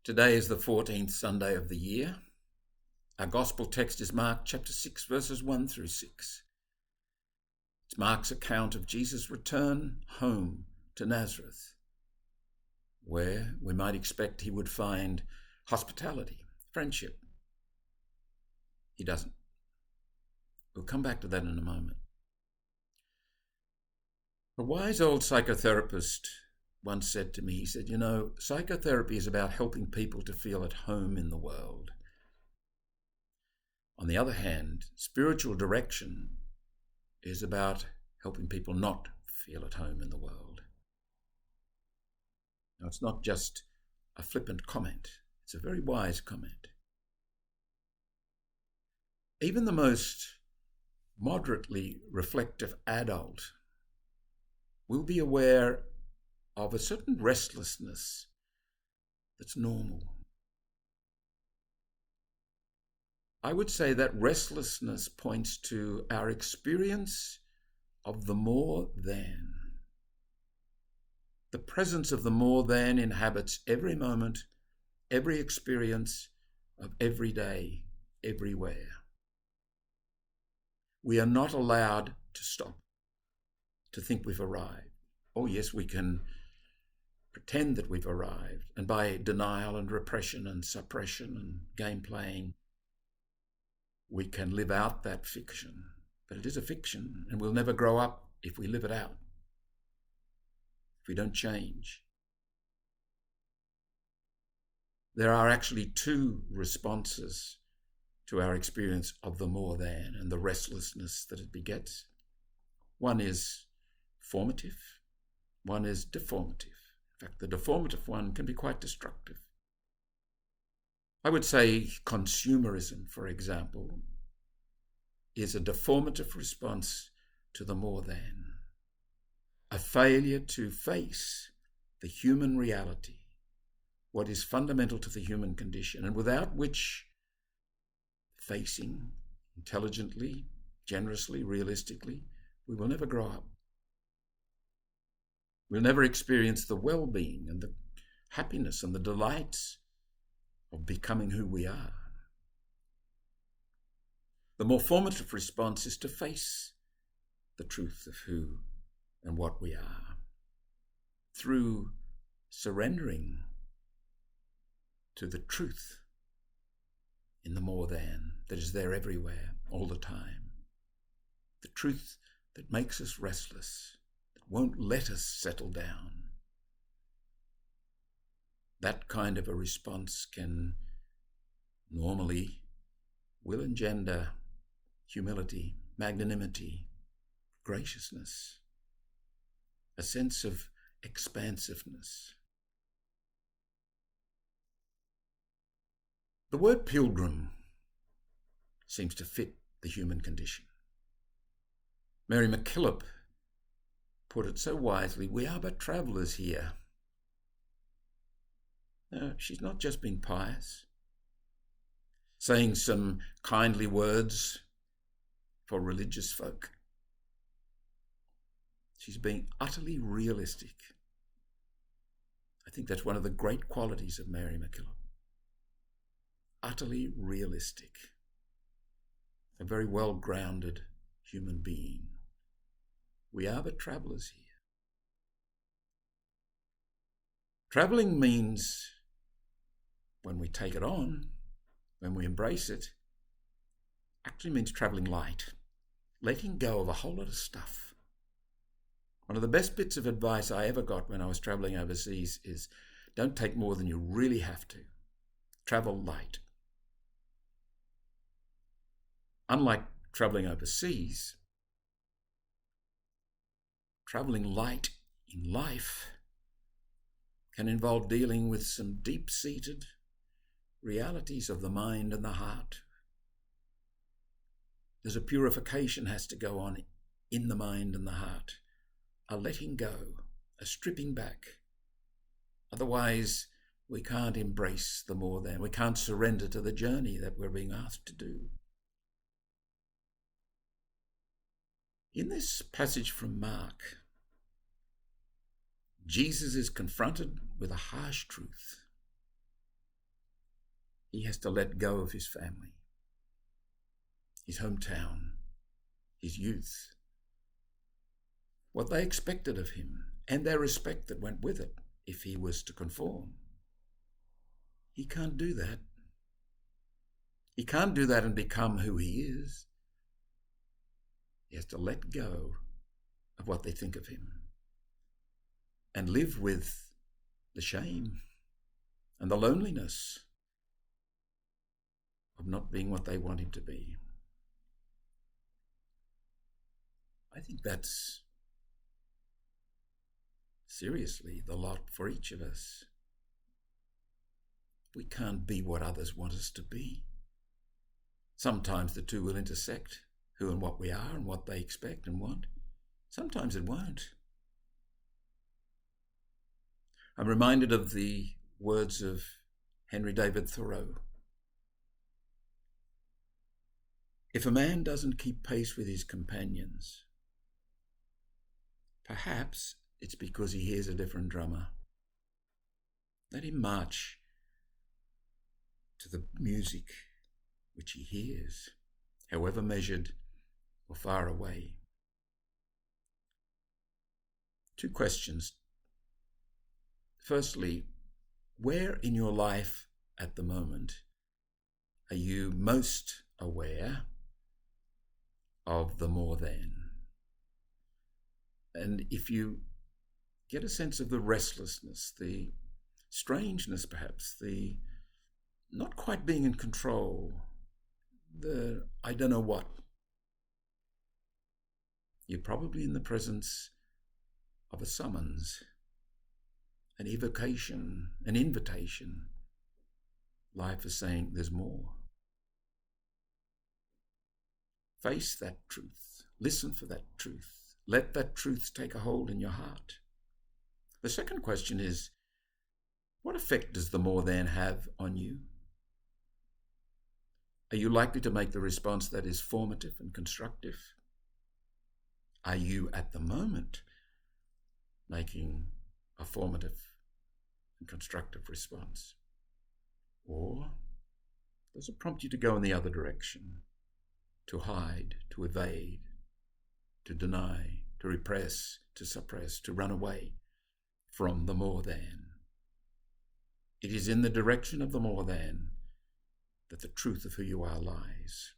Today is the 14th Sunday of the year. Our gospel text is Mark chapter 6, verses 1 through 6. It's Mark's account of Jesus' return home to Nazareth, where we might expect he would find hospitality, friendship. He doesn't. We'll come back to that in a moment. A wise old psychotherapist once said to me, he said, psychotherapy is about helping people to feel at home in the world. On the other hand, spiritual direction is about helping people not feel at home in the world. Now, it's not just a flippant comment. It's a very wise comment. Even the most moderately reflective adult will be aware of a certain restlessness that's normal. I would say that restlessness points to our experience of the more than. The presence of the more than inhabits every moment, every experience of every day, everywhere. We are not allowed to stop, to think we've arrived. Oh yes, we can pretend that we've arrived, and by denial and repression and suppression and game playing, we can live out that fiction. But it is a fiction, and we'll never grow up if we live it out, if we don't change. There are actually two responses to our experience of the more than and the restlessness that it begets. One is formative, one is deformative. In fact, the deformative one can be quite destructive. I would say consumerism, for example, is a deformative response to the more than, a failure to face the human reality, what is fundamental to the human condition, and without which facing intelligently, generously, realistically, we will never grow up. We'll never experience the well-being and the happiness and the delights of becoming who we are. The more formative response is to face the truth of who and what we are through surrendering to the truth in the more than that is there everywhere, all the time. The truth that makes us restless, won't let us settle down. That kind of a response will engender humility, magnanimity, graciousness, a sense of expansiveness. The word pilgrim seems to fit the human condition. Mary MacKillop put it so wisely, we are but travellers here. No, she's not just being pious, saying some kindly words for religious folk. She's being utterly realistic. I think that's one of the great qualities of Mary MacKillop. Utterly realistic. A very well-grounded human being. We are but travellers here. Travelling means, when we take it on, when we embrace it, actually means travelling light, letting go of a whole lot of stuff. One of the best bits of advice I ever got when I was travelling overseas is, don't take more than you really have to. Travel light. Unlike travelling overseas, travelling light in life can involve dealing with some deep-seated realities of the mind and the heart. There's a purification has to go on in the mind and the heart, a letting go, a stripping back. Otherwise, we can't embrace the more than. We can't surrender to the journey that we're being asked to do. In this passage from Mark, Jesus is confronted with a harsh truth. he has to let go of his family, his hometown, his youth, what they expected of him, and their respect that went with it if he was to conform. He can't do that. He can't do that and become who he is. He has to let go of what they think of him and live with the shame and the loneliness of not being what they want him to be. I think that's seriously the lot for each of us. We can't be what others want us to be. Sometimes the two will intersect, who and what we are and what they expect and want. Sometimes it won't. I'm reminded of the words of Henry David Thoreau. If a man doesn't keep pace with his companions, perhaps it's because he hears a different drummer. Let him march to the music which he hears, however measured or far away. Two questions. Firstly, where in your life at the moment are you most aware of the more than? And if you get a sense of the restlessness, the strangeness perhaps, the not quite being in control, the I don't know what, you're probably in the presence of a summons, an evocation, an invitation. Life is saying there's more. Face that truth. Listen for that truth. Let that truth take a hold in your heart. The second question is, what effect does the more than have on you? Are you likely to make the response that is formative and constructive? Are you at the moment making a formative and constructive response? Or does it prompt you to go in the other direction, to hide, to evade, to deny, to repress, to suppress, to run away from the more than? It is in the direction of the more than that the truth of who you are lies.